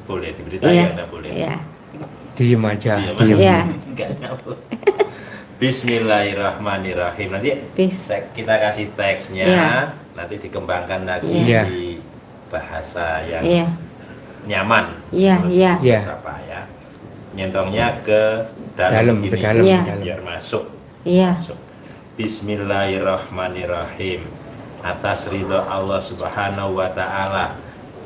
Boleh diberitakan, enggak boleh. Iya. Diem aja. Diem. Iya. Enggak nyambung. Bismillahirrahmanirrahim. Nanti kita kasih teksnya, nanti dikembangkan lagi Iya. di bahasa yang Iya. nyaman. Iya, iya. Iya. Apa ya? Nyentongnya ke dalam Ke begini, dalam, Iya. ke dalam. biar masuk. Iya. Masuk. Bismillahirrahmanirrahim. Atas ridho Allah Subhanahu wa Ta'ala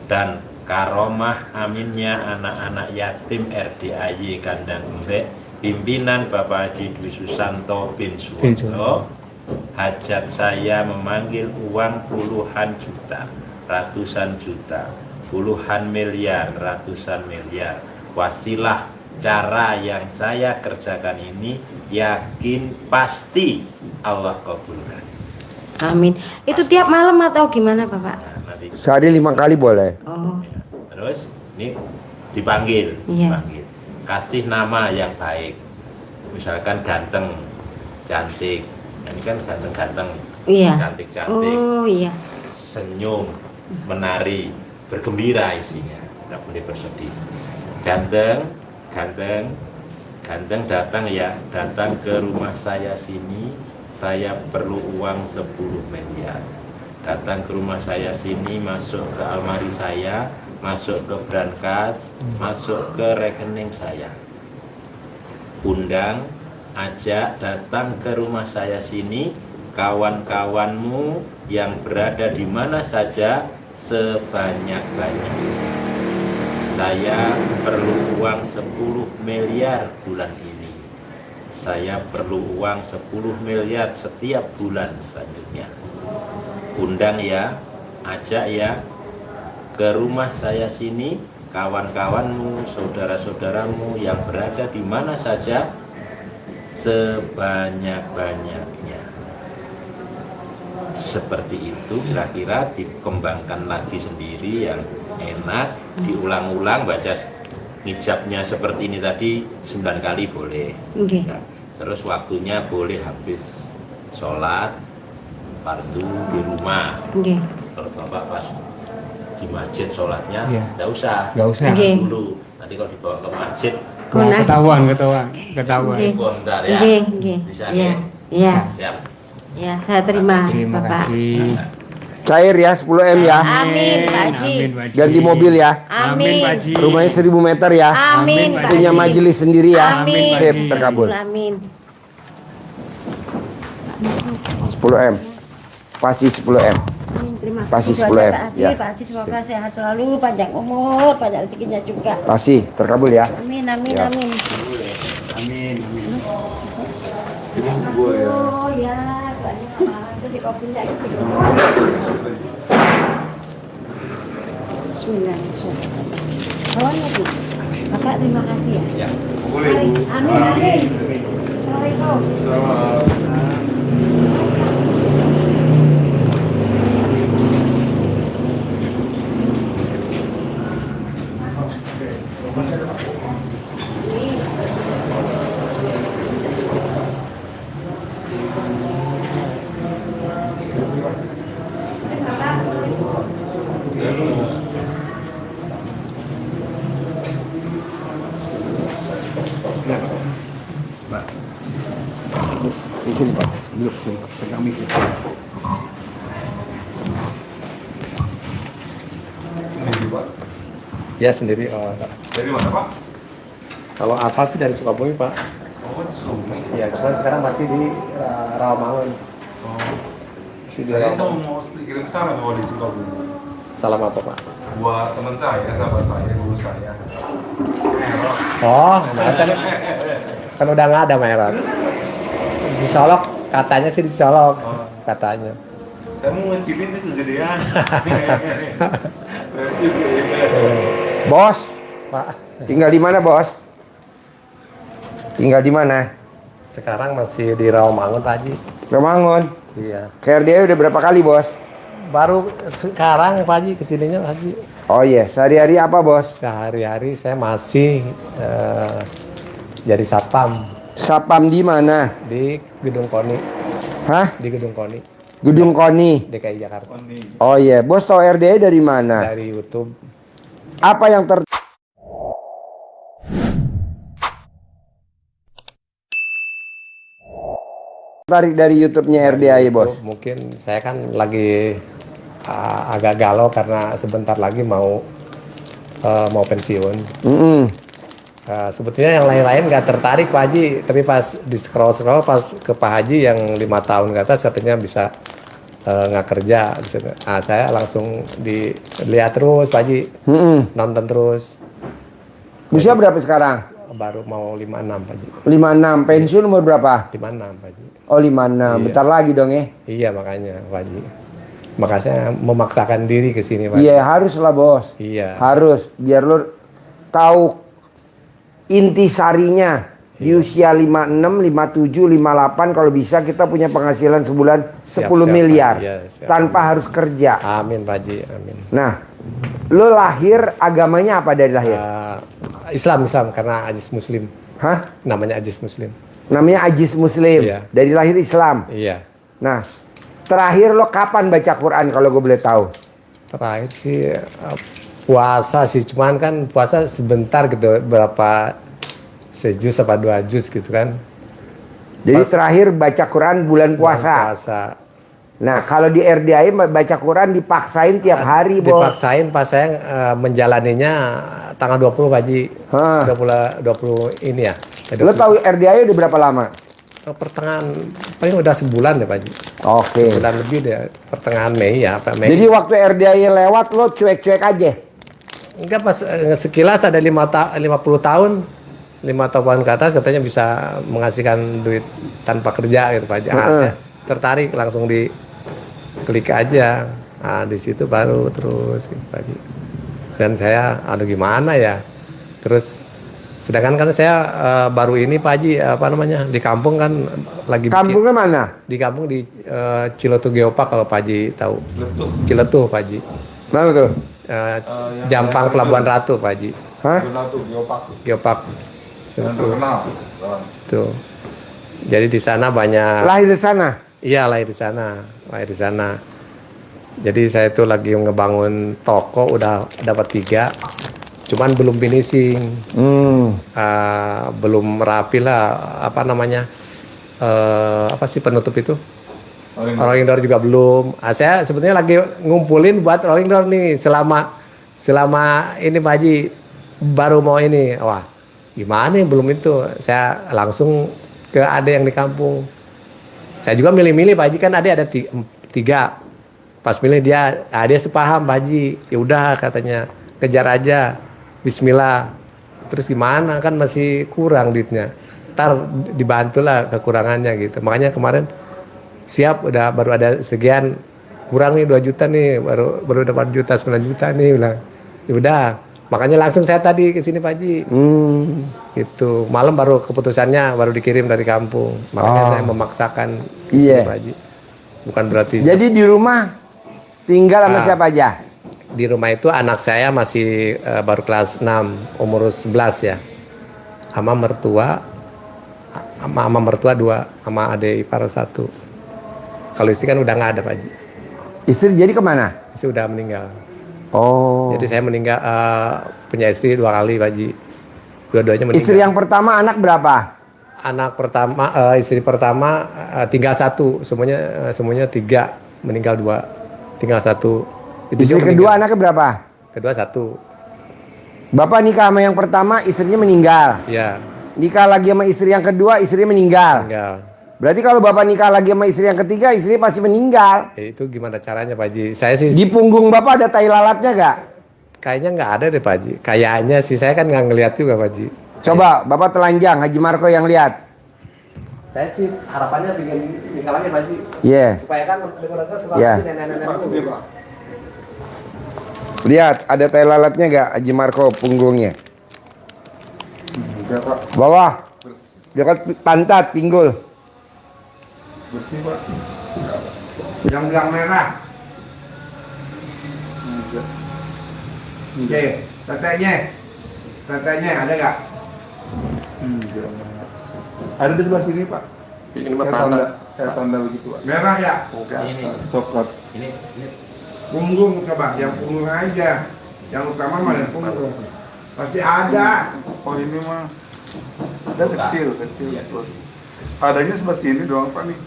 dan karomah aminnya anak-anak yatim RDAY Kandang Embek, pimpinan Bapak Haji Dwi Susanto bin Suwondo, hajat saya memanggil uang puluhan juta, ratusan juta, puluhan miliar, ratusan miliar. Wasilah cara yang saya kerjakan ini yakin pasti Allah kabulkan. Amin. Itu tiap malam atau gimana, Bapak? Nah, nanti Sehari 5 kali boleh. Oh. terus ini dipanggil, Iya. dipanggil. Kasih nama yang baik. Misalkan ganteng, cantik. Nah, ini kan ganteng-ganteng, Iya. cantik-cantik. Oh, iya. Senyum, menari, bergembira isinya. Tidak boleh bersedih. Ganteng, ganteng, ganteng datang ya, datang ke rumah saya sini. Saya perlu uang 10 miliar. Datang ke rumah saya sini, masuk ke almari saya, masuk ke brankas, masuk ke rekening saya. Undang, ajak datang ke rumah saya sini, kawan-kawanmu yang berada di mana saja sebanyak-banyaknya. Saya perlu uang 10 miliar bulan ini. Saya perlu uang 10 miliar setiap bulan selanjutnya. Undang ya, ajak ya ke rumah saya sini, kawan-kawanmu, saudara-saudaramu yang berada di mana saja sebanyak-banyaknya. Seperti itu kira-kira dikembangkan lagi sendiri yang enak, diulang-ulang, baca hijabnya seperti ini tadi 9 kali boleh. Oke. Ya, terus waktunya boleh habis sholat fardu di rumah. Oke. Kalau bapak pas di masjid sholatnya Iya. nggak usah, Nggak usah. Oke. dulu. Nanti kalau dibawa ke masjid, Kuna. Ketahuan. Oke. bentar ya. Oke, oke. Bisa Iya. nih. Iya. Siap. Ya, saya terima, Terima Bapak. kasih. Cair ya 10 M ya. Amin, Pak Haji. Amin, Pak Haji. Ganti mobil ya. Amin. Pak Haji. Rumahnya 1000 meter ya. Amin, Amin, Pak Punya Haji. majelis sendiri ya. Amin. Sip, terkabul. Amin. 10 M. Pasti 10 M. Amin, terima Pasti kasih 10 M, Pak Haji. ya. Pak Haji semoga sehat selalu, panjang umur, banyak rezekinya juga. Pasti terkabul ya. Amin, amin, Ya. amin. Amin. Oh ya, banyak itu di kopinya itu. Bismillah. Oh ya, Bu. Bapak terima kasih ya. Ya. Amin, amin. Assalamualaikum. Sini Pak, duduk sini Pak, pegang mikir. Ya sendiri. Dari mana Pak? Kalau asal sih dari Sukabumi Pak. Oh, di Sukabumi. Ya cuma sekarang masih di Rawamangun. Oh. Masih di Saya Rawamangun. mau kirim salam kalau di Sukabumi. Salam apa Pak? Buat teman saya, sahabat saya, guru saya. Erot. Oh, nah, kan udah nggak ada merah. Di Solok katanya sih di Solok katanya. Saya mau ngecipin itu kegedean. Bos, Pak, tinggal di mana bos? Tinggal di mana? sekarang masih di Rawamangun Pak Haji. Kemangun. Iya. Ke RDA udah berapa kali bos? Baru sekarang Pak Haji kesininya Pak Haji. Oh iya, sehari-hari apa bos? Sehari-hari saya masih jadi satpam Sapam di mana? di Gedung Koni. Hah? Di Gedung Koni, Gedung Koni. DKI Jakarta. Oh iya, bos tahu RDA dari mana? Dari YouTube. Apa yang Tarik dari YouTube-nya RDAI, Bos. Mungkin saya kan lagi agak galau karena sebentar lagi mau pensiun. Sebetulnya yang lain-lain nggak tertarik Pak Haji, tapi pas di scroll pas ke Pak Haji yang 5 tahun ke atas katanya bisa nggak kerja. Saya langsung dilihat terus Pak Haji, nonton terus. Usia berapa sekarang? Baru mau 56 Pak Haji. 56. Pensiun umur berapa? 56 Pak Haji. Oh 56. Iya. Bentar lagi dong ya. Iya makanya Pak Haji. Makanya saya memaksakan diri ke sini Pak Haji. Iya harus lah Bos. Iya. Harus biar lo tahu intisarinya. Di usia 56, 57, 58 kalau bisa kita punya penghasilan sebulan 10 Siap, miliar. Iya, siap. Tanpa harus kerja. Amin Pak Haji, amin. Nah, lo lahir agamanya apa dari lahir? Islam karena Ajis Muslim. Hah? Namanya Ajis Muslim. Namanya Ajis Muslim. Iya. Dari lahir Islam. Iya. Nah, terakhir lo kapan baca Quran kalau gue boleh tahu? Terakhir sih puasa sih, cuman kan puasa sebentar gitu, berapa sejus apa 2 juz gitu kan. Jadi terakhir baca Quran bulan puasa. Nah, kalau di RDAI baca Quran dipaksain tiap hari, Bos. Dipaksain pas saya menjalaninya tanggal 20 Pak Haji. 20 ini ya. Lo tahu RDAI udah berapa lama? Pertengahan, paling udah sebulan deh Pak Haji. Oke. Sebulan lebih deh, pertengahan Mei ya, Pak Mei. Jadi waktu RDAI lewat lo cuek-cuek aja? Enggak, pas sekilas ada 50 tahun 5 tahun ke atas katanya bisa menghasilkan duit tanpa kerja gitu Pak Haji. Saya tertarik langsung diklik aja. Nah, di situ baru terus gitu Pak Haji. Dan saya ada gimana ya. Terus sedangkan kan saya baru ini Pak Haji apa namanya di kampung kan lagi Kampungnya mana? di kampung di Ciletuh Geopark kalau Pak Haji tahu. Ciletuh Pak Haji. Mana tuh? Jampang Pelabuhan Ratu Pak Haji. Hah? Geopark. Yang terkenal. Tuh. Jadi di sana banyak. Lahir di sana? Iya, lahir di sana. Jadi saya tuh lagi ngebangun toko, udah dapat 3, cuman belum finishing, belum rapi lah. Apa namanya? Apa sih penutup itu? Rolling door juga belum. Saya sebetulnya lagi ngumpulin buat rolling door nih selama ini Pak Haji baru mau ini. Wah. Gimana yang belum itu? Saya langsung ke ade yang di kampung. Saya juga milih-milih Pak Haji, kan ada 3. Pas milih dia sepaham Pak Haji. Ya udah katanya, kejar aja. Bismillah. Terus gimana kan masih kurang duitnya. Ntar dibantulah kekurangannya gitu. Makanya kemarin siap baru ada sekian, kurang nih 2 juta nih, baru dapat 9 juta nih bilang. Ya udah. Makanya langsung saya tadi ke sini Pak Haji. Gitu. Malam baru keputusannya baru dikirim dari kampung. Makanya saya memaksakan ke sini Pak Haji. Bukan berarti. Jadi di rumah tinggal sama siapa aja? Di rumah itu anak saya masih baru kelas 6, umur 11 ya. Sama mertua 2, sama adik ipar 1. Kalau istri kan udah nggak ada Pak Haji. Istri jadi kemana? Istri udah meninggal. Oh. Jadi saya meninggal punya istri 2 kali Pak Haji. Dua-duanya meninggal. Istri yang pertama anak berapa? Anak pertama, istri pertama tinggal 1, semuanya 3, meninggal 2, tinggal 1. Istri kedua anaknya berapa? Kedua 1. Bapak nikah sama yang pertama, istrinya meninggal. Iya. Nikah lagi sama istri yang kedua, istrinya meninggal. Berarti kalau bapak nikah lagi sama istri yang ketiga, istrinya pasti meninggal. Itu gimana caranya Pak Haji? Saya sih di punggung bapak ada tai lalatnya gak? Kayaknya nggak ada deh Pak Haji. Kayaknya sih, saya kan nggak ngelihat juga Pak Haji. Coba bapak telanjang, Haji Marco yang lihat. Saya sih harapannya bikin nikah lagi Pak Haji. Iya. Supaya kan dengar-dengar suka nenek-nenek. Lihat, ada tai lalatnya gak Haji Marco punggungnya? Bawah. Dekat pantat, pinggul. Bersih Pak. Yang belang merah. Oke, tetenya ada gak? Ada di sebelah sini Pak. Ini mah tanda. Kayak tanda begitu Pak. Merah ya? Ini. Coklat. Ini. Punggung coba, yang punggung aja. Yang utama mana punggung? Pasti ada. Oh ini mah ada kecil. Adanya sebelah sini doang Pak nih.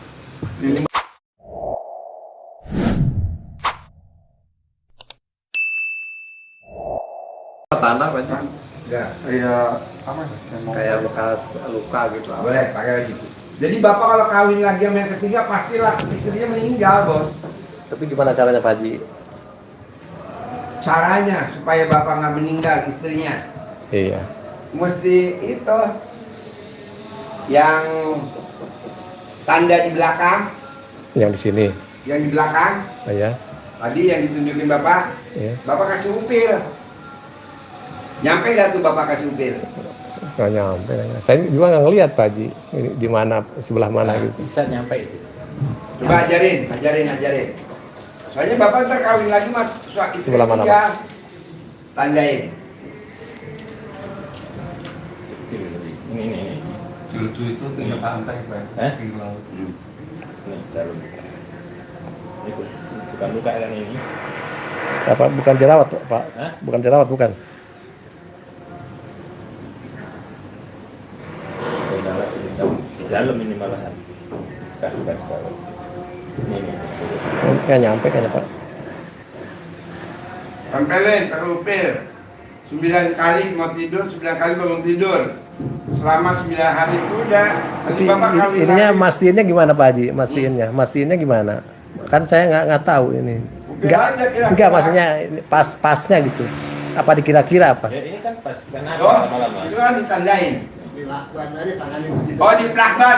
Tanah Pak Haji. Enggak. Kayak apa ya? Saya mau Kayak bekas luka gitu. Boleh pakai lagi. Jadi bapak kalau kawin lagi sama yang ketiga pastilah istrinya meninggal, bos. Tapi gimana caranya Pak Haji? Caranya supaya bapak nggak meninggal istrinya, Iya. mesti itu yang tanda di belakang, Yang di sini. yang di belakang Oh, ya. tadi yang ditunjukin bapak, Iya. bapak kasih upil. Nyampe nggak tuh bapak kasih upil? Nggak nyampe. Saya juga nggak ngelihat Pak Haji. Ini di mana, sebelah mana gitu. Bisa nyampe itu. Coba ajarin. Soalnya bapak ntar kawin lagi mas, istri Sebelah mana, ketiga. Tandain. Kecil ini. lucu itu tinggal pantai Pak. Hah? Tinggal laut. Ini dalam. Itu bukan luka yang ini. Apa bukan jerawat Pak? Hah? Bukan jerawat bukan. Di dalam ini malahan. Bukan sekarang. Ini. Nggak nyampe kayaknya Pak. Tempelin pakai upil. 9 kali mau tidur, 9 kali bangun tidur. Selama 9 hari itu udah. Nanti Tapi bapak kawin ininya lagi. mastiinnya gimana Pak Haji? Mastiinnya gimana? Kan saya nggak tahu ini. Upil aja kira-kira. Enggak maksudnya ini pasnya gitu. Apa dikira-kira apa? Ya ini kan pas kan ada Oh, lama-lama. itu kan ditandain. Dilakban aja tangannya begitu. Oh, di plakban.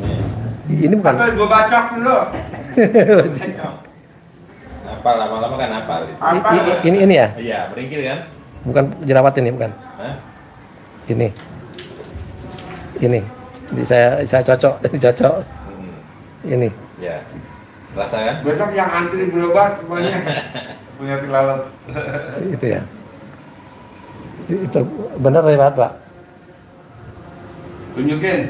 Nih. Ini bukan. Atau gue bacok dulu. Apa lama-lama kan apa? Apa? Ini ya? Iya, meringkil kan? Bukan jerawat ini bukan. Hah? Ini. Ini saya cocok, cocok. Ini. Ya. Rasa kan? Besok yang antri berobat semuanya. Punya tilalat. Itu ya. Itu benar jerawat Pak. Tunjukin.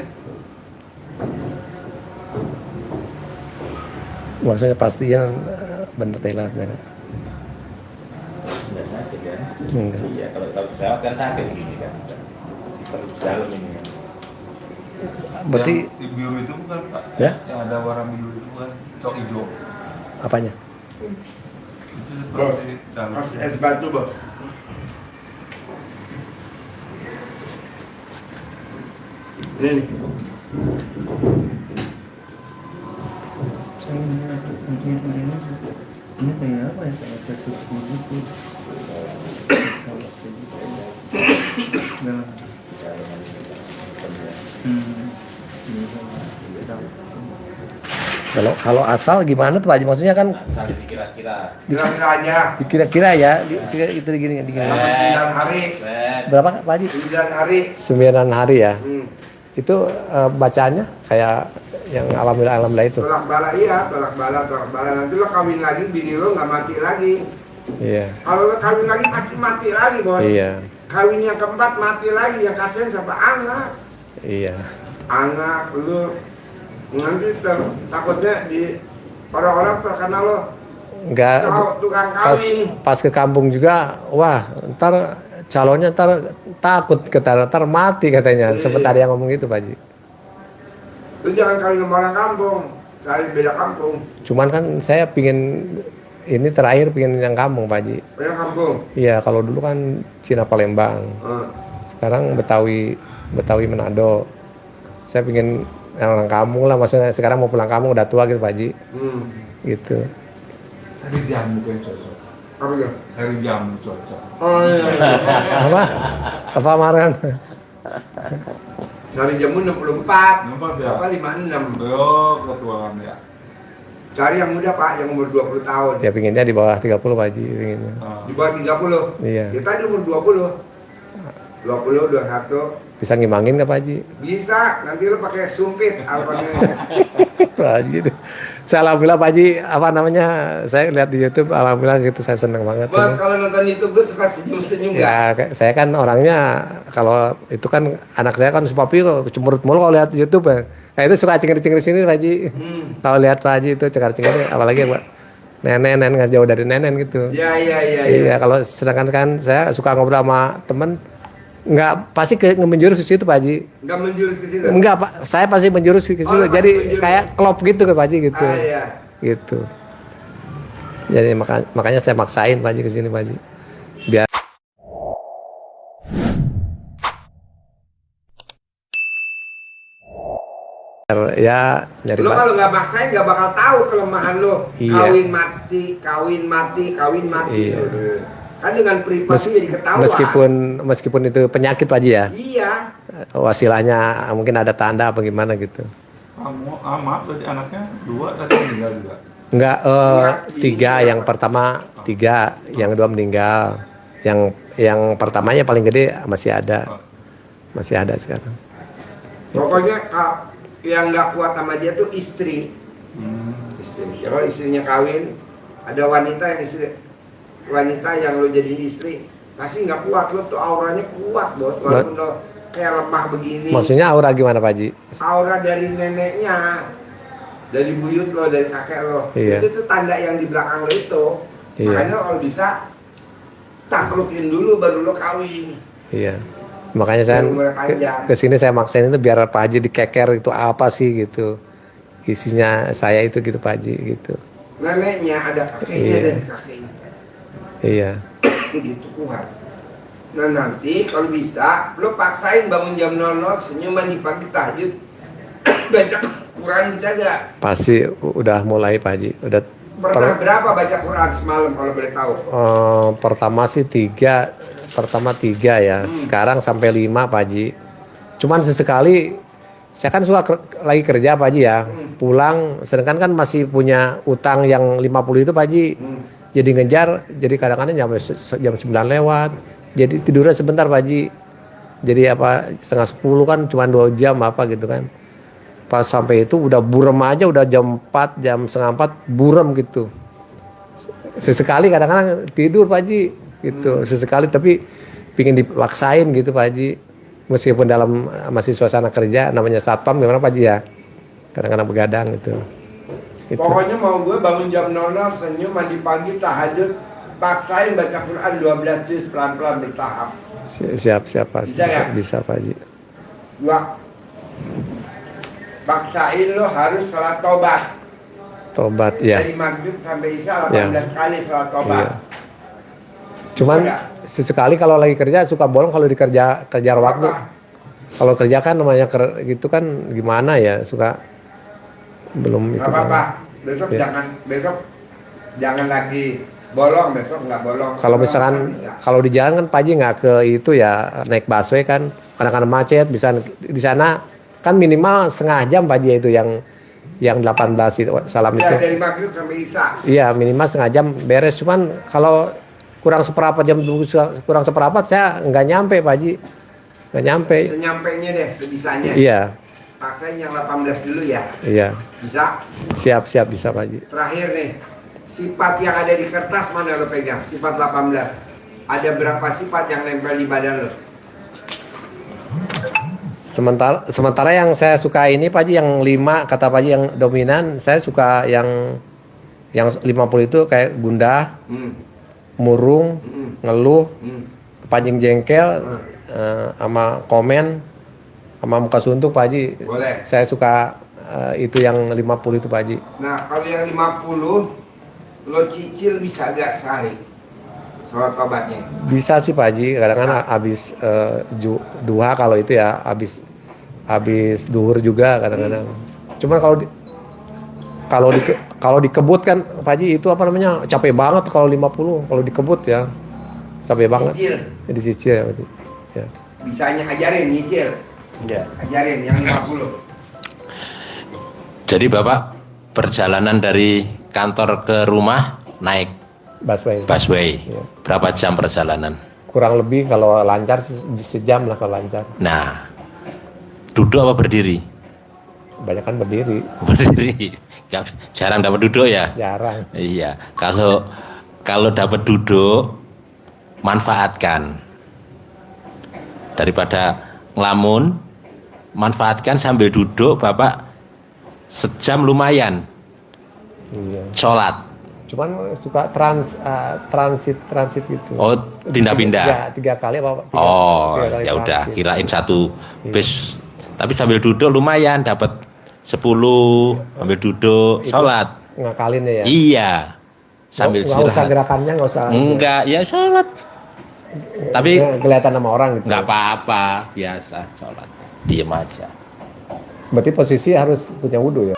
Maksudnya pastinya benar jerawat. Sudah sakit kan? Enggak. Iya, kalau jerawat kan sakit gini kan. Terus dalam ini. Berarti Yang biru itu bukan Pak? Ya? Yang ada warna biru itu bukan cok hijau. apanya? Itu Bos, seperti dalam. harus es batu, bos. Ini nih. Ini kayak apa ya? Kayak ketuk gitu. Dalam. Kalau asal gimana tuh Pak Haji? Maksudnya kan Asal kira-kira. Kira-kira aja. kira-kira ya itu digini. Selama 9 hari. Set. Berapa Pak Haji? 9 hari. 9 hari ya. Hmm. Itu bacaannya kayak yang alhamdulillah itu. Tolak bala iya, tolak bala. Nanti lo kawin lagi, bini lo nggak mati lagi. Iya. Kalau lo kawin lagi pasti mati lagi, bos. Iya. Kawin yang keempat mati lagi, yang kasihan sama anak. Iya. Anak lu nanti takutnya di orang-orang terkena lo Enggak tukang pas kawin. pas ke kampung juga, wah, ntar calonnya ntar takut ntar mati katanya. Sempet ada yang ngomong gitu Pak Haji. Lu jangan kawin sama orang kampung, cari beda kampung. Cuman kan saya pingin ini terakhir pingin yang kampung Pak Haji. Beda kampung. Iya, kalau dulu kan Cina Palembang. Sekarang Betawi Manado. Saya pingin yang orang kampung lah, maksudnya sekarang mau pulang kampung udah tua gitu Pak Haji. Gitu. Cari jamu kan cocok. Apa itu? Cari jamu cocok. Oh iya. Apa Maran? Cari jamu 64. Nampak ya? Apa 56. Yo, ketuaan ya. Cari yang muda Pak, yang umur 20 tahun. Ya pinginnya di bawah 30 Pak Haji pinginnya. Di bawah 30. Iya. Kita di umur 20. 20, 21. Bisa ngimangin nggak Pak Haji? Bisa, nanti lo pakai sumpit alkoholnya. Pak Haji itu. Saya alhamdulillah Pak Haji, apa namanya, saya lihat di YouTube, alhamdulillah gitu, saya seneng banget. Bos, kalau nonton YouTube gue suka senyum-senyum nggak? Ya, saya kan orangnya, kalau itu kan anak saya kan si papi kok cemberut mulu kalau lihat YouTube ya. Nah itu suka cengir-cengir sini Pak Haji. Kalau lihat Pak Haji itu cengar-cengir, apalagi Pak. Nenek nggak jauh dari nenek gitu. Iya. Iya, kalau sedangkan kan saya suka ngobrol sama temen, Enggak, pasti menjurus ke situ Pak Haji. Nggak menjurus ke situ. Enggak Pak, saya pasti menjurus ke situ. Oh, Jadi menjurus. kayak klop gitu ke Pak Haji gitu. Ah, iya. Gitu. Jadi makanya saya maksain Pak Haji ke sini Pak Haji. Biar ya nyari Lo kalau nggak maksain nggak bakal tahu kelemahan lo. Iya. Kawin mati, kawin mati, kawin mati. Iya. Kan dengan privasi jadi ketahuan. meskipun itu penyakit Pak Haji ya. Iya. Wasilahnya mungkin ada tanda apa gimana gitu. Kamu, maaf tadi anaknya 2 tadi meninggal juga. Enggak, Enggak, 3 yang pertama 3, yang 2 meninggal. Yang pertamanya paling gede masih ada. Masih ada sekarang. Pokoknya yang nggak kuat sama dia tuh istri. Istri. Kalau istrinya kawin, ada wanita yang lo jadi istri, pasti nggak kuat. Lo tuh auranya kuat bos, walaupun lo kayak lemah begini. Maksudnya aura gimana Pak Haji? Aura dari neneknya, dari buyut lo, dari kakek lo, Iya. itu tuh tanda yang di belakang lo itu. Iya. Makanya lo kalau bisa taklukin dulu baru lo kawin. Iya. Makanya saya Umur panjang. ke sini saya maksain itu biar Pak Haji dikeker itu apa sih gitu. Isinya saya itu gitu Pak Haji gitu. Neneknya ada kakeknya Iya. dan kakeknya. Iya. Gitu kuat. Nah nanti kalau bisa lo paksain bangun jam 00 senyum mandi pagi tahajud baca Quran bisa gak? Pasti udah mulai Pak Haji. Udah Pernah berapa baca Quran semalam kalau boleh tahu? pertama sih 3. Pertama 3 ya. Sekarang sampai 5 Pak Haji. Cuman sesekali saya kan suka lagi kerja Pak Haji ya. Pulang sedangkan kan masih punya utang yang 50 itu Pak Haji. Jadi ngejar, jadi kadang-kadang jam 9 lewat. Jadi tidurnya sebentar Pak Haji. Jadi apa setengah 10 kan cuma 2 jam apa gitu kan. Pas sampai itu udah burem aja, udah jam 4, jam setengah 4 burem gitu. Sesekali kadang-kadang tidur Pak Haji gitu. Sesekali tapi pingin dipaksain gitu Pak Haji. Meskipun dalam masih suasana kerja namanya satpam gimana Pak Haji ya. Kadang-kadang begadang gitu. Itu. Pokoknya mau gue bangun jam 00 senyum mandi pagi tahajud paksain baca Quran 12 juz pelan-pelan bertahap. Siap Pak. Bisa ya? Bisa Pak Haji. 2. Paksain lo harus salat tobat. Tobat ya. Dari maghrib sampai isya 18 Ya. kali salat tobat. Iya. Cuman Bisa sesekali kalau lagi kerja suka bolong kalau kejar waktu. Kalau kerja kan namanya gitu kan gimana ya suka belum itu. Gak apa-apa. kan. Besok jangan lagi bolong, besok nggak bolong. Kalau misalkan kalau di jalan kan Pak Haji nggak ke itu ya naik busway kan kadang-kadang macet bisa di sana kan minimal setengah jam Pak Haji itu yang 18 itu salam ya, itu. dari maghrib sampai isya. Iya minimal setengah jam beres. Cuman kalau kurang seperempat saya nggak nyampe Pak Haji. Nggak nyampe. Senyampainya deh, sebisanya. Iya. Paksain yang 18 dulu ya. Iya. Bisa? Siap bisa Pak Haji. Terakhir nih, sifat yang ada di kertas mana lo pegang? Sifat 18. Ada berapa sifat yang nempel di badan lo? Sementara yang saya suka ini Pak Haji yang 5 kata Pak Haji yang dominan, saya suka yang 50 itu kayak gundah, murung, ngeluh, kepancing jengkel, sama komen, sama muka suntuk Pak Haji. Boleh. Saya suka itu yang 50 itu Pak Haji. Nah, kalau yang 50 lo cicil bisa gak sehari sholat tobatnya? Bisa sih Pak Haji, kadang-kadang habis duha kalau itu ya habis duhur juga kadang-kadang. Cuman kalau dikebut kan Pak Haji itu apa namanya capek banget kalau 50 kalau dikebut ya capek banget. Cicil. Jadi cicil ya Pak Haji. Ya. Bisanya ajarin nyicil. Ya. Ajarin yang 50. Jadi Bapak perjalanan dari kantor ke rumah naik Busway. busway. Iya. Berapa jam perjalanan? Kurang lebih kalau lancar sejam lah kalau lancar. Nah, duduk apa berdiri? Banyak kan berdiri, Berdiri. Jarang dapat duduk ya? jarang. Iya. Kalau dapat duduk manfaatkan. Daripada ngelamun, manfaatkan sambil duduk Bapak sejam lumayan. Iya. Sholat. Cuman suka transit gitu. Oh, pindah-pindah. 3 kali apa? Oh, 3 kali ya udah, transit. kirain satu bis. Tapi sambil duduk lumayan dapat 10, sambil duduk Itu sholat. Ngakalin ya. Iya. Sambil nggak usah istirahat. gerakannya, nggak usah. Enggak, ya sholat. Tapi Kelihatan sama orang gitu. nggak apa-apa, biasa sholat. Diem aja. Berarti posisi harus punya wudhu ya.